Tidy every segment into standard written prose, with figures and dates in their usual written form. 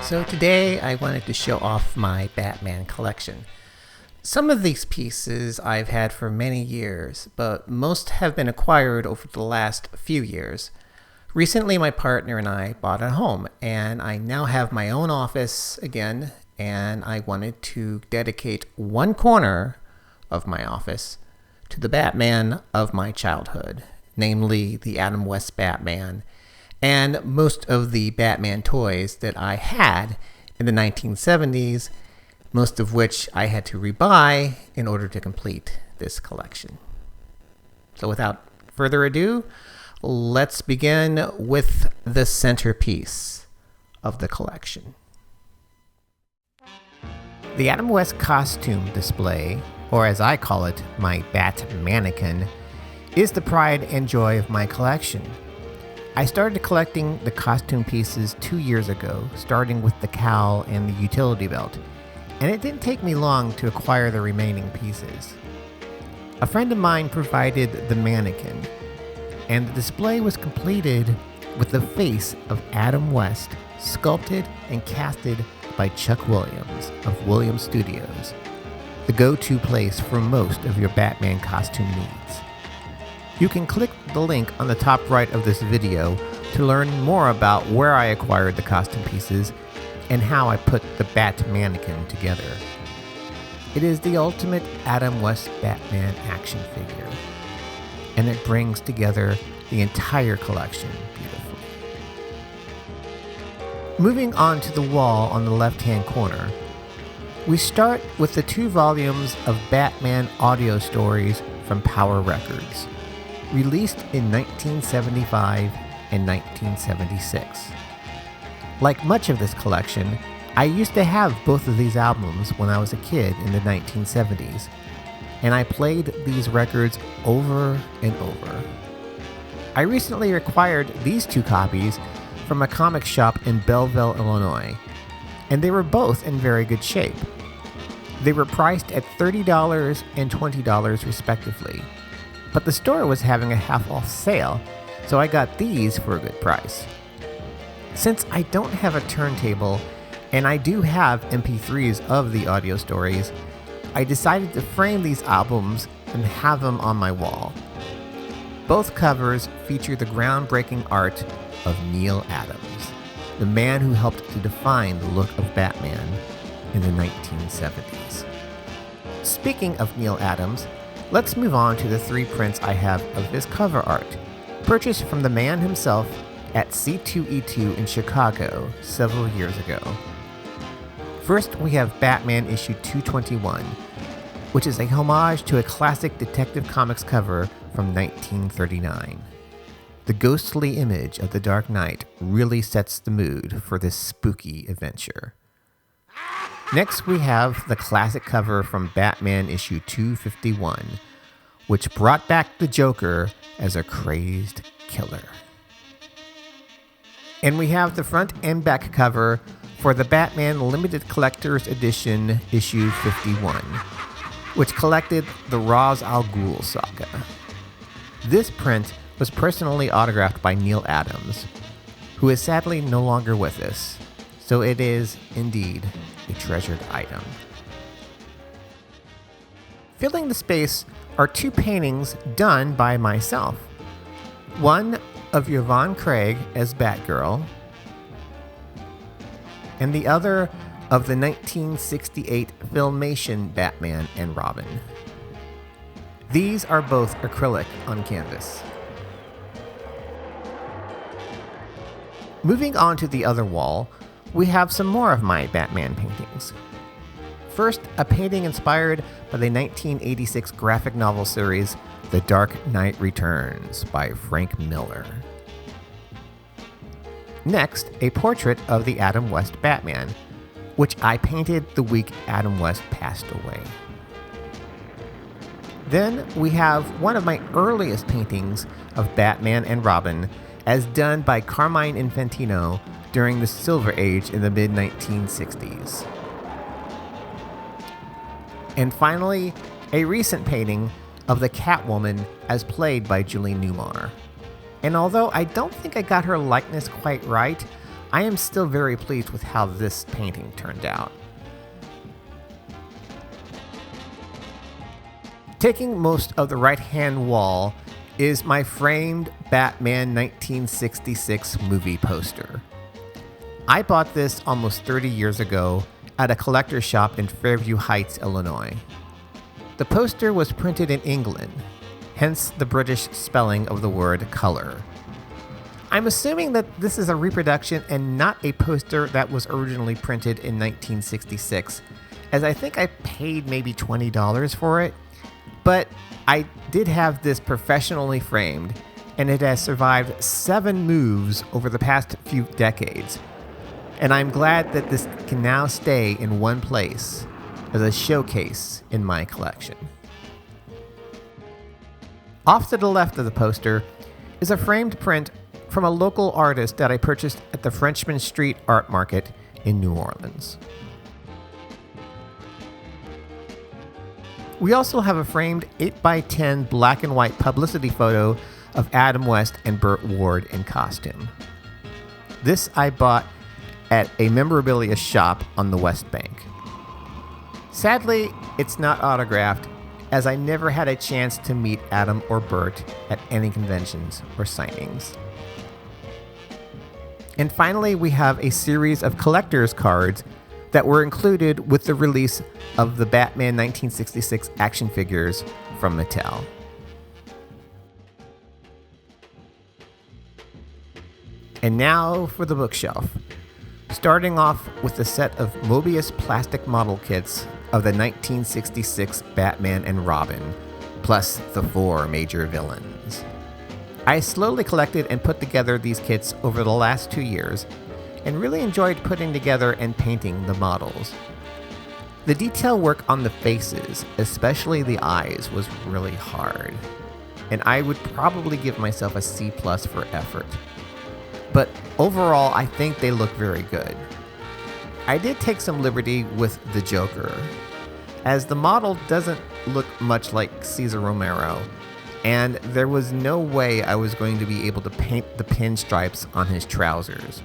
So today I wanted to show off my Batman collection. Some of these pieces I've had for many years, but most have been acquired over the last few years. Recently my partner and I bought a home, and I now have my own office again, and I wanted to dedicate one corner of my office to the Batman of my childhood, namely the Adam West Batman, and most of the Batman toys that I had in the 1970s, most of which I had to rebuy in order to complete this collection. So without further ado, let's begin with the centerpiece of the collection. The Adam West costume display, or as I call it, my Bat-mannequin, is the pride and joy of my collection. I started collecting the costume pieces 2 years ago, starting with the cowl and the utility belt, and it didn't take me long to acquire the remaining pieces. A friend of mine provided the mannequin, and the display was completed with the face of Adam West, sculpted and casted by Chuck Williams of Williams Studios, the go-to place for most of your Batman costume needs. You can click the link on the top right of this video to learn more about where I acquired the costume pieces and how I put the Bat-mannequin together. It is the ultimate Adam West Batman action figure, and it brings together the entire collection beautifully. Moving on to the wall on the left-hand corner, we start with the 2 volumes of Batman audio stories from Power Records, released in 1975 and 1976. Like much of this collection, I used to have both of these albums when I was a kid in the 1970s, and I played these records over and over. I recently acquired these 2 copies from a comic shop in Belleville, Illinois, and they were both in very good shape. They were priced at $30 and $20 respectively, but the store was having a half-off sale, so I got these for a good price. Since I don't have a turntable, and I do have MP3s of the audio stories, I decided to frame these albums and have them on my wall. Both covers feature the groundbreaking art of Neal Adams, the man who helped to define the look of Batman in the 1970s. Speaking of Neal Adams, let's move on to the 3 prints I have of his cover art, purchased from the man himself at C2E2 in Chicago several years ago. First, we have Batman issue 221, which is a homage to a classic Detective Comics cover from 1939. The ghostly image of the Dark Knight really sets the mood for this spooky adventure. Next, we have the classic cover from Batman issue 251, which brought back the Joker as a crazed killer. And we have the front and back cover for the Batman Limited Collector's Edition issue 51, which collected the Ra's al Ghul saga. This print was personally autographed by Neal Adams, who is sadly no longer with us, so it is indeed a treasured item. Filling the space are 2 paintings done by myself. One of Yvonne Craig as Batgirl, and the other of the 1968 Filmation Batman and Robin. These are both acrylic on canvas. Moving on to the other wall, we have some more of my Batman paintings. First, a painting inspired by the 1986 graphic novel series The Dark Knight Returns by Frank Miller. Next, a portrait of the Adam West Batman, which I painted the week Adam West passed away. Then we have one of my earliest paintings of Batman and Robin, as done by Carmine Infantino during the Silver Age in the mid-1960s. And finally, a recent painting of the Catwoman as played by Julie Newmar. And although I don't think I got her likeness quite right, I am still very pleased with how this painting turned out. Taking most of the right-hand wall is my framed Batman 1966 movie poster. I bought this almost 30 years ago at a collector's shop in Fairview Heights, Illinois. The poster was printed in England, hence the British spelling of the word color. I'm assuming that this is a reproduction and not a poster that was originally printed in 1966, as I think I paid maybe $20 for it, but I did have this professionally framed, and it has survived 7 moves over the past few decades. And I'm glad that this can now stay in one place as a showcase in my collection. Off to the left of the poster is a framed print from a local artist that I purchased at the Frenchman Street Art Market in New Orleans. We also have a framed 8x10 black and white publicity photo of Adam West and Burt Ward in costume. This I bought at a memorabilia shop on the West Bank. Sadly, it's not autographed, as I never had a chance to meet Adam or Burt at any conventions or signings. And finally, we have a series of collector's cards that were included with the release of the Batman 1966 action figures from Mattel. And now for the bookshelf. Starting off with a set of Mobius plastic model kits of the 1966 Batman and Robin, plus the 4 major villains. I slowly collected and put together these kits over the last 2 years, and really enjoyed putting together and painting the models. The detail work on the faces, especially the eyes, was really hard, and I would probably give myself a C+ for effort. But overall, I think they look very good. I did take some liberty with the Joker, as the model doesn't look much like Cesar Romero, and there was no way I was going to be able to paint the pinstripes on his trousers.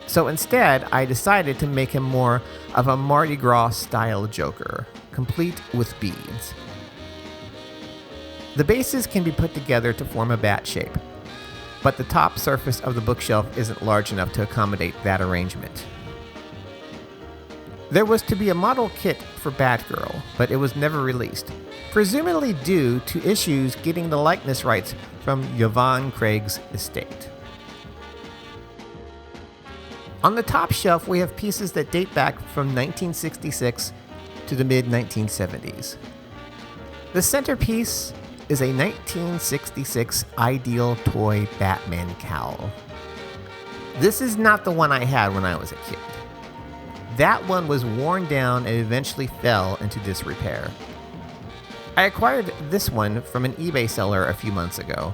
So instead, I decided to make him more of a Mardi Gras style Joker, complete with beads. The bases can be put together to form a bat shape, but the top surface of the bookshelf isn't large enough to accommodate that arrangement. There was to be a model kit for Batgirl, but it was never released, presumably due to issues getting the likeness rights from Yvonne Craig's estate. On the top shelf, we have pieces that date back from 1966 to the mid-1970s. The centerpiece is a 1966 Ideal toy Batman cowl. This is not the one I had when I was a kid. That one was worn down and eventually fell into disrepair. I acquired this one from an eBay seller a few months ago,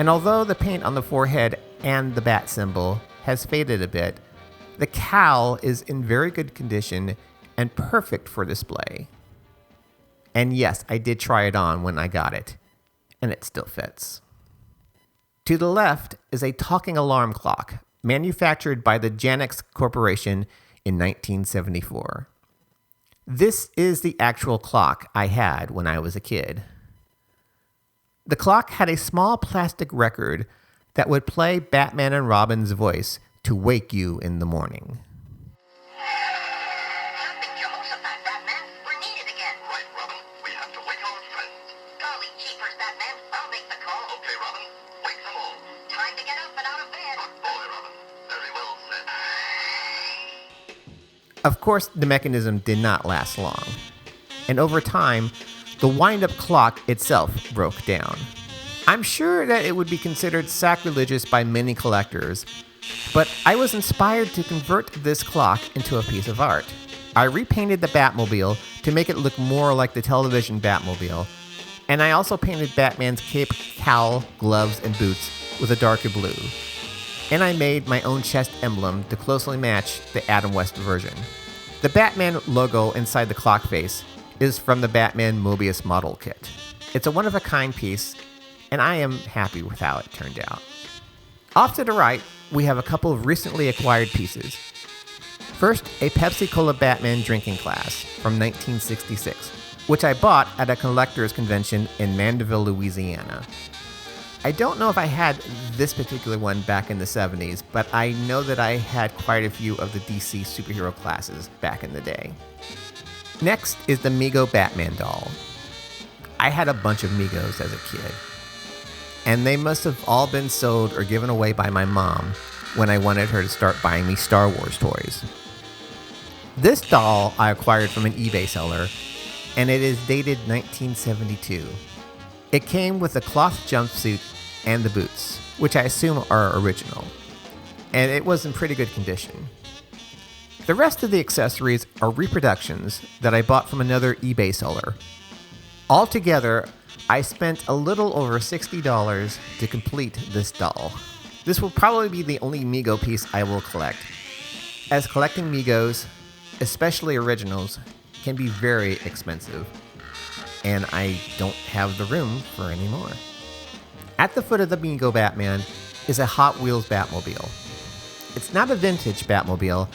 and although the paint on the forehead and the bat symbol has faded a bit, the cowl is in very good condition and perfect for display. And yes, I did try it on when I got it, and it still fits. To the left is a talking alarm clock manufactured by the Janix Corporation in 1974. This is the actual clock I had when I was a kid. The clock had a small plastic record that would play Batman and Robin's voice to wake you in the morning. Big Jehoshaphat, Batman. We're needed again. Right, Robin. We have to wake our friends. Golly jeepers, Batman. I'll make the call. Okay, Robin. Wake them all. Time to get up and out of bed. Good boy, Robin. Very well said. Of course, the mechanism did not last long, and over time, the wind-up clock itself broke down. I'm sure that it would be considered sacrilegious by many collectors, but I was inspired to convert this clock into a piece of art. I repainted the Batmobile to make it look more like the television Batmobile, and I also painted Batman's cape, cowl, gloves, and boots with a darker blue. And I made my own chest emblem to closely match the Adam West version. The Batman logo inside the clock face is from the Batman Mobius model kit. It's a one-of-a-kind piece, and I am happy with how it turned out. Off to the right, we have a couple of recently acquired pieces. First, a Pepsi Cola Batman drinking glass from 1966, which I bought at a collector's convention in Mandeville, Louisiana. I don't know if I had this particular one back in the 70s, but I know that I had quite a few of the DC superhero classes back in the day. Next is the Mego Batman doll. I had a bunch of Megos as a kid, and they must have all been sold or given away by my mom when I wanted her to start buying me Star Wars toys. This doll I acquired from an eBay seller, and it is dated 1972. It came with a cloth jumpsuit and the boots, which I assume are original, and it was in pretty good condition. The rest of the accessories are reproductions that I bought from another eBay seller. Altogether, I spent a little over $60 to complete this doll. This will probably be the only Mego piece I will collect, as collecting Megos, especially originals, can be very expensive, and I don't have the room for any more. At the foot of the Mego Batman is a Hot Wheels Batmobile. It's not a vintage Batmobile,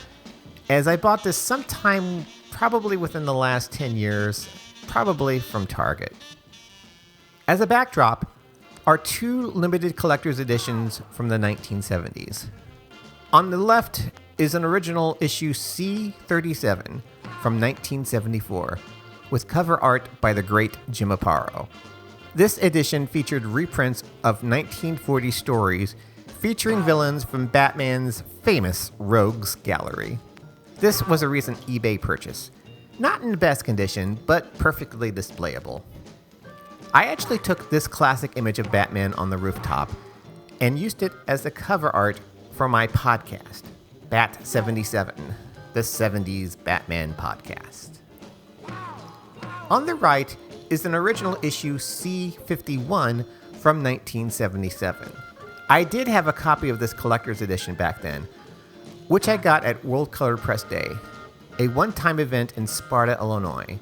as I bought this sometime probably within the last 10 years, probably from Target. As a backdrop are two limited collector's editions from the 1970s. On the left is an original issue C-37 from 1974, with cover art by the great Jim Aparo. This edition featured reprints of 1940 stories featuring villains from Batman's famous Rogues Gallery. This was a recent eBay purchase. Not in the best condition, but perfectly displayable. I actually took this classic image of Batman on the rooftop and used it as the cover art for my podcast, Bat-77, the 70s Batman podcast. On the right is an original issue C-51 from 1977. I did have a copy of this collector's edition back then, which I got at World Color Press Day, a one-time event in Sparta, Illinois,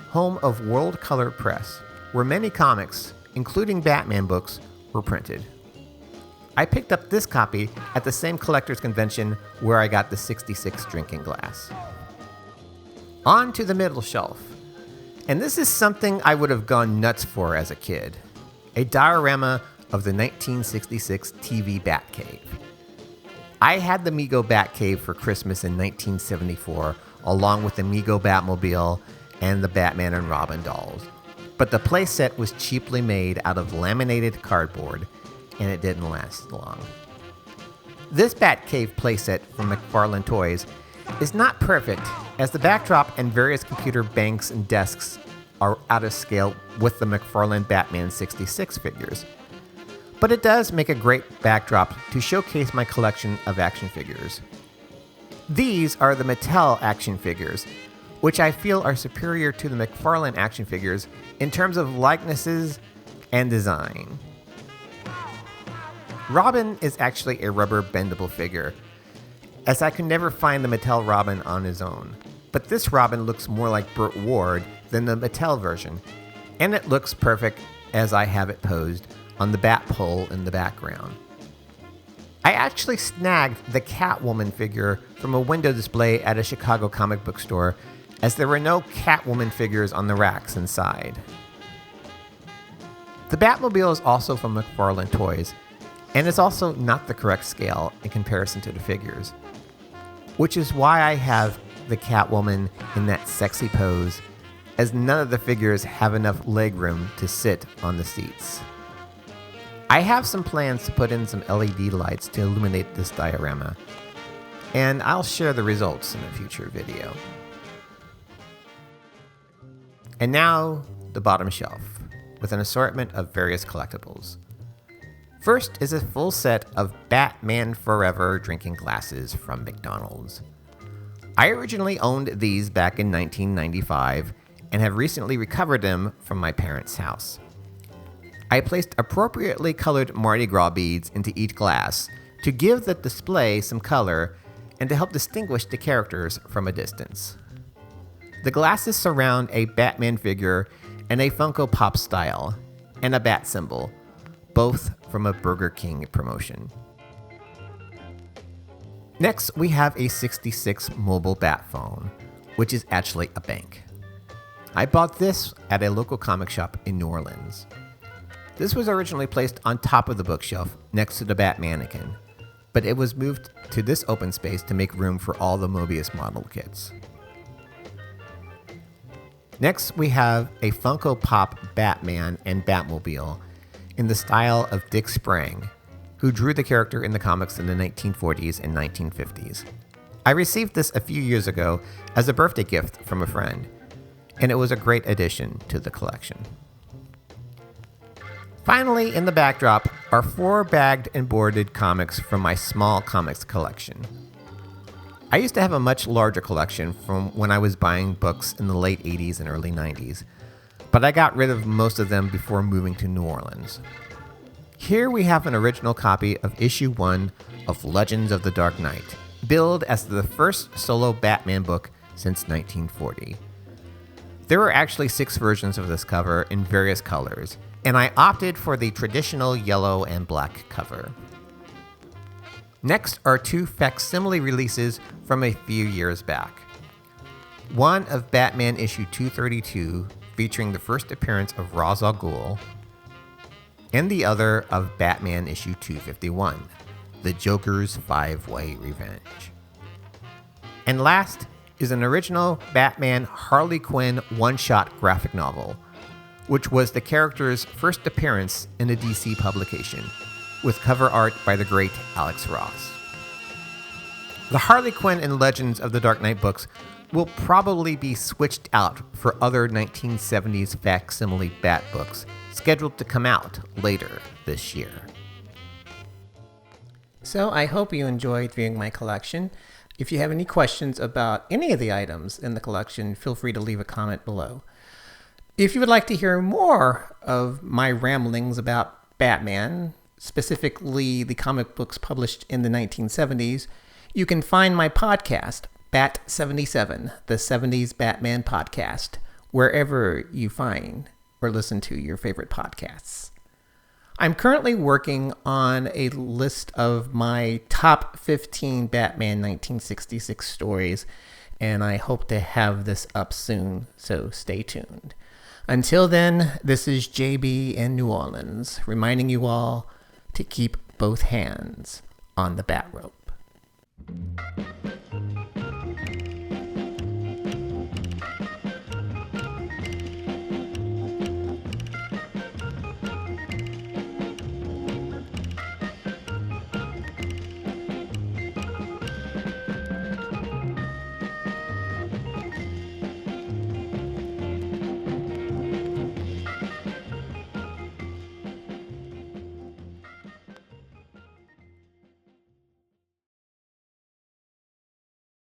home of World Color Press, where many comics, including Batman books, were printed. I picked up this copy at the same collector's convention where I got the 66 drinking glass. On to the middle shelf. And this is something I would have gone nuts for as a kid. A diorama of the 1966 TV Batcave. I had the Mego Batcave for Christmas in 1974, along with the Mego Batmobile and the Batman and Robin dolls. But the playset was cheaply made out of laminated cardboard, and it didn't last long. This Batcave playset from McFarlane Toys is not perfect, as the backdrop and various computer banks and desks are out of scale with the McFarlane Batman 66 figures. But it does make a great backdrop to showcase my collection of action figures. These are the Mattel action figures, which I feel are superior to the McFarlane action figures in terms of likenesses and design. Robin is actually a rubber bendable figure, as I could never find the Mattel Robin on his own. But this Robin looks more like Burt Ward than the Mattel version, and it looks perfect as I have it posed on the bat pole in the background. I actually snagged the Catwoman figure from a window display at a Chicago comic book store, as there were no Catwoman figures on the racks inside. The Batmobile is also from McFarlane Toys, and is also not the correct scale in comparison to the figures, which is why I have the Catwoman in that sexy pose, as none of the figures have enough leg room to sit on the seats. I have some plans to put in some LED lights to illuminate this diorama, and I'll share the results in a future video. And now, the bottom shelf, with an assortment of various collectibles. First is a full set of Batman Forever drinking glasses from McDonald's. I originally owned these back in 1995 and have recently recovered them from my parents' house. I placed appropriately colored Mardi Gras beads into each glass to give the display some color and to help distinguish the characters from a distance. The glasses surround a Batman figure in a Funko Pop style and a bat symbol, both from a Burger King promotion. Next, we have a 66 mobile bat phone, which is actually a bank. I bought this at a local comic shop in New Orleans. This was originally placed on top of the bookshelf next to the Bat-mannequin, but it was moved to this open space to make room for all the Mobius model kits. Next, we have a Funko Pop Batman and Batmobile in the style of Dick Sprang, who drew the character in the comics in the 1940s and 1950s. I received this a few years ago as a birthday gift from a friend, and it was a great addition to the collection. Finally, in the backdrop are 4 bagged and boarded comics from my small comics collection. I used to have a much larger collection from when I was buying books in the late 80s and early 90s, but I got rid of most of them before moving to New Orleans. Here we have an original copy of issue 1 of Legends of the Dark Knight, billed as the first solo Batman book since 1940. There are actually 6 versions of this cover in various colors, and I opted for the traditional yellow and black cover. Next are 2 facsimile releases from a few years back. One of Batman issue 232, featuring the first appearance of Ra's al Ghul, and the other of Batman issue 251, The Joker's 5-Way Revenge. And last is an original Batman Harley Quinn one-shot graphic novel, which was the character's first appearance in a DC publication, with cover art by the great Alex Ross. The Harley Quinn and Legends of the Dark Knight books will probably be switched out for other 1970s facsimile Bat books scheduled to come out later this year. So I hope you enjoyed viewing my collection. If you have any questions about any of the items in the collection, feel free to leave a comment below. If you would like to hear more of my ramblings about Batman, specifically the comic books published in the 1970s, you can find my podcast, Bat77, the 70s Batman podcast, wherever you find or listen to your favorite podcasts. I'm currently working on a list of my top 15 Batman 1966 stories, and I hope to have this up soon, so stay tuned. Until then, this is JB in New Orleans, reminding you all to keep both hands on the bat rope.